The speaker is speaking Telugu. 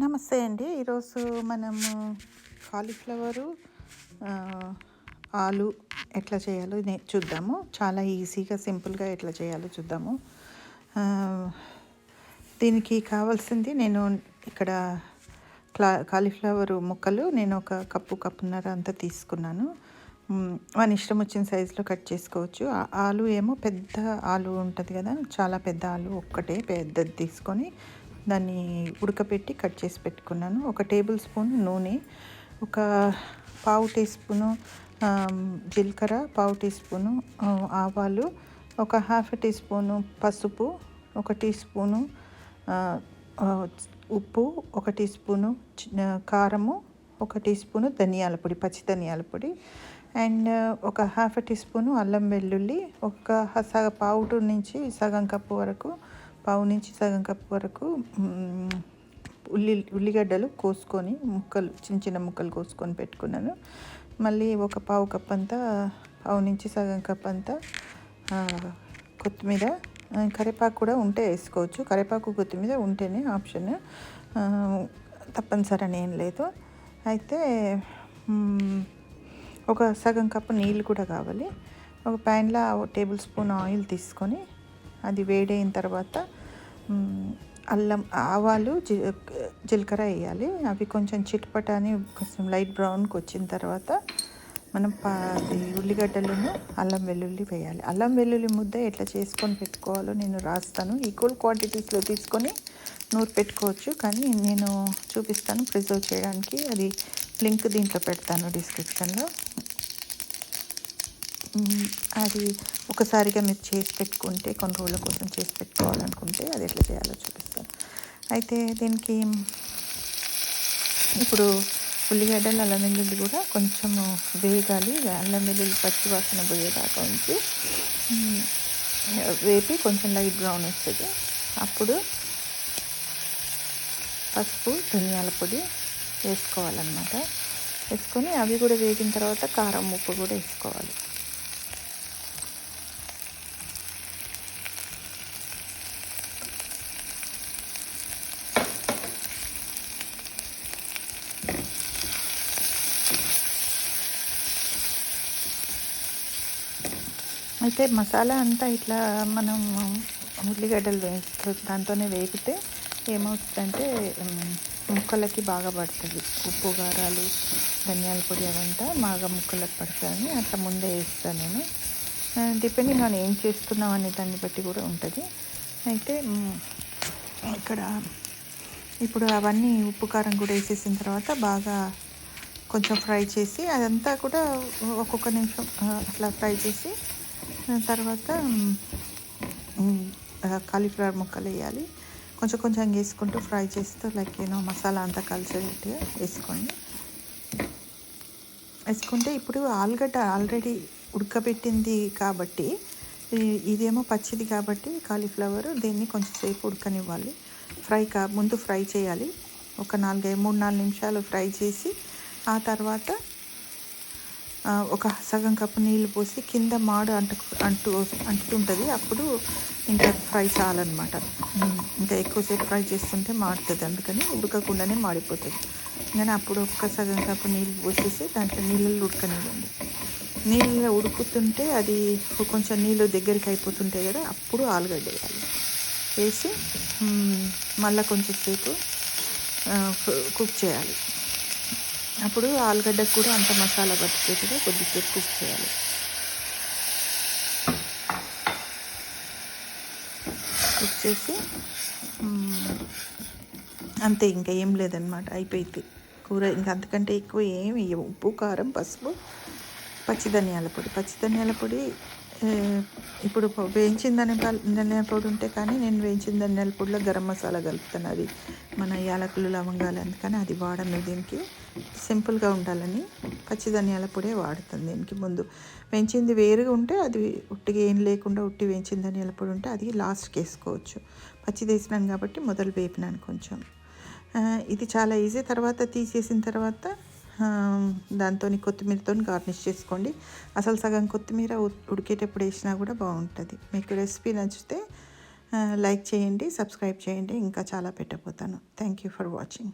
నమస్తే అండి. ఈరోజు మనము కాలీఫ్లవరు ఆలు ఎట్లా చేయాలో చూద్దాము. చాలా ఈజీగా సింపుల్గా ఎట్లా చేయాలో చూద్దాము. దీనికి కావాల్సింది నేను ఇక్కడ కాలీఫ్లవర్ ముక్కలు నేను ఒక కప్పున్నర అంతా తీసుకున్నాను. మన ఇష్టం వచ్చిన సైజులో కట్ చేసుకోవచ్చు. ఆలు ఏమో పెద్ద ఆలు ఉంటుంది కదా, చాలా పెద్ద ఆలు ఒక్కటే పెద్దది తీసుకొని దాన్ని ఉడకపెట్టి కట్ చేసి పెట్టుకున్నాను. ఒక టేబుల్ స్పూన్ నూనె, ఒక పావు టీ స్పూను జీలకర్ర, పావు టీ స్పూను ఆవాలు, ఒక హాఫ్ టీ స్పూను పసుపు, ఒక టీ స్పూను ఉప్పు, ఒక టీ స్పూను కారము, ఒక టీ స్పూను ధనియాల పొడి, పచ్చి ధనియాల పొడి, అండ్ ఒక హాఫ్ టీ స్పూను అల్లం వెల్లుల్లి, ఒక పావు నుంచి సగం కప్పు వరకు, పావు నుంచి సగం కప్పు వరకు ఉల్లిగడ్డలు కోసుకొని ముక్కలు చిన్న చిన్న ముక్కలు కోసుకొని పెట్టుకున్నాను. మళ్ళీ ఒక పావు కప్ అంతా, పావు నుంచి సగం కప్ అంతా కొత్తిమీర, కరివేపాకు కూడా ఉంటే వేసుకోవచ్చు. కరివేపాకు కొత్తిమీర ఉంటేనే ఆప్షన్, తప్పనిసరి అని ఏం లేదు. అయితే ఒక సగం కప్పు నీళ్ళు కూడా కావాలి. ఒక ప్యాన్లో టేబుల్ స్పూన్ ఆయిల్ తీసుకొని అది వేడైన తర్వాత అల్లం, ఆవాలు, జీలకర్ర వేయాలి. అవి కొంచెం చిట్పట అని కొంచెం లైట్ బ్రౌన్కి వచ్చిన తర్వాత మనం ఉల్లిగడ్డలను అల్లం వెల్లుల్లి వేయాలి. అల్లం వెల్లుల్లి ముద్ద ఎట్లా చేసుకొని పెట్టుకోవాలో నేను రాస్తాను. ఈక్వల్ క్వాంటిటీస్లో తీసుకొని నూరు పెట్టుకోవచ్చు, కానీ నేను చూపిస్తాను ప్రిజర్వ్ చేయడానికి. అది లింక్ దీంట్లో పెడతాను డిస్క్రిప్షన్లో. అది ఒకసారిగా మీరు చేసి పెట్టుకుంటే, కొన్ని రోజుల కోసం చేసి పెట్టుకోవాలనుకుంటే అది ఎట్లా చేయాలో చూపిస్తాను. అయితే దీనికి ఇప్పుడు ఉల్లిగడ్డలు, అల్లం వెల్లుల్లి కూడా కొంచెం వేగాలి. అల్లం వెల్లుల్లి పచ్చి వాసన పోయేదాకా ఉంచి వేపి కొంచెం లైట్ బ్రౌన్ వస్తుంది. అప్పుడు పసుపు, ధనియాల పొడి వేసుకోవాలన్నమాట. వేసుకొని అవి కూడా వేగిన తర్వాత కారం, ఉప్పు కూడా వేసుకోవాలి. అయితే మసాలా అంతా ఇట్లా మనం ఉల్లిగడ్డలు దాంతోనే వేగితే ఏమవుతుందంటే ముక్కలకి బాగా పడుతుంది. ఉప్పు, కారాలు, ధనియాల పొడి అవంతా బాగా ముక్కలకు పడుతుంది. అట్లా ముందే వేస్తాను నేను. డిపెండింగ్ ఆన్ ఏం చేస్తున్నాం అనే దాన్ని బట్టి కూడా ఉంటుంది. అయితే ఇక్కడ ఇప్పుడు అవన్నీ ఉప్పు, కారం కూడా వేసేసిన తర్వాత బాగా కొంచెం ఫ్రై చేసి, అదంతా కూడా ఒక్కొక్క నిమిషం అట్లా ఫ్రై చేసి తర్వాత కాలీఫ్లవర్ ముక్కలు వేయాలి. కొంచెం కొంచెం వేసుకుంటూ ఫ్రై చేస్తూ మసాలా అంతా కలిసేటట్టుగా వేసుకుంటే ఇప్పుడు ఆలుగడ్డ ఆల్రెడీ ఉడకబెట్టింది కాబట్టి, ఇదేమో పచ్చిది కాబట్టి కాలీఫ్లవర్ దీన్ని కొంచెం సేపు ఉడకనివ్వాలి. ముందు ఫ్రై చేయాలి. ఒక 3-4 నిమిషాలు ఫ్రై చేసి ఆ తర్వాత ఒక సగం కప్పు నీళ్ళు పోసి కింద మాడు అంటుతుంటుంది. అప్పుడు ఇంకా ఫ్రై చాలన్నమాట. ఇంకా ఎక్కువసేపు ఫ్రై చేస్తుంటే మాడుతుంది, అందుకని ఉడకకుండానే మాడిపోతుంది. కానీ అప్పుడు ఒక్క సగం కప్పు నీళ్ళు పోసేసి దాంట్లో నీళ్ళల్లో ఉడకనివ్వండి. నీళ్ళు ఉడుకుతుంటే అది కొంచెం నీళ్ళు దగ్గరికి అయిపోతుంటాయి కదా, అప్పుడు ఆలుగడ్డ వేయాలి. వేసి మళ్ళీ కొంచెం సేపు కుక్ చేయాలి. అప్పుడు ఆలుగడ్డకు కూడా అంత మసాలా పట్టుకేట్టుగా కొద్దిసేపు కుక్ చేయాలి. కుక్ చేసి అంతే, ఇంకా ఏం లేదనమాట, అయిపోయింది కూర. ఇంకా అంతకంటే ఎక్కువ ఏమి ఉప్పు, కారం, పసుపు, పచ్చి ధనియాల పొడి. ఇప్పుడు వేయించిన ధనియాల పొడి ఉంటే, కానీ నేను వేయించిన ధనియాల పొడిలో గరం మసాలా కలుపుతాను. అది మన యాలకులు, లవంగాలు, అందుకని అది వాడను. దీనికి సింపుల్గా ఉండాలని పచ్చి ధనియాల పొడే వాడుతాను. దీనికి ముందు వేయించింది వేరుగా ఉంటే, అది ఉట్టిగా ఏం లేకుండా ఉట్టి వేయించిన ధనియాల పొడి ఉంటే అది లాస్ట్కి వేసుకోవచ్చు. పచ్చిది వేసినాను కాబట్టి మొదలు వేపినాను కొంచెం. ఇది చాలా ఈజీ. తర్వాత తీసేసిన తర్వాత దాంతో కొత్తిమీరతో గార్నిష్ చేసుకోండి. అసలు సగం కొత్తిమీర ఉడికేటప్పుడు వేసినా కూడా బాగుంటుంది. మీకు రెసిపీ నచ్చితే లైక్ చేయండి, సబ్స్క్రైబ్ చేయండి. ఇంకా చాలా పెట్టబోతాను. Thank you for watching.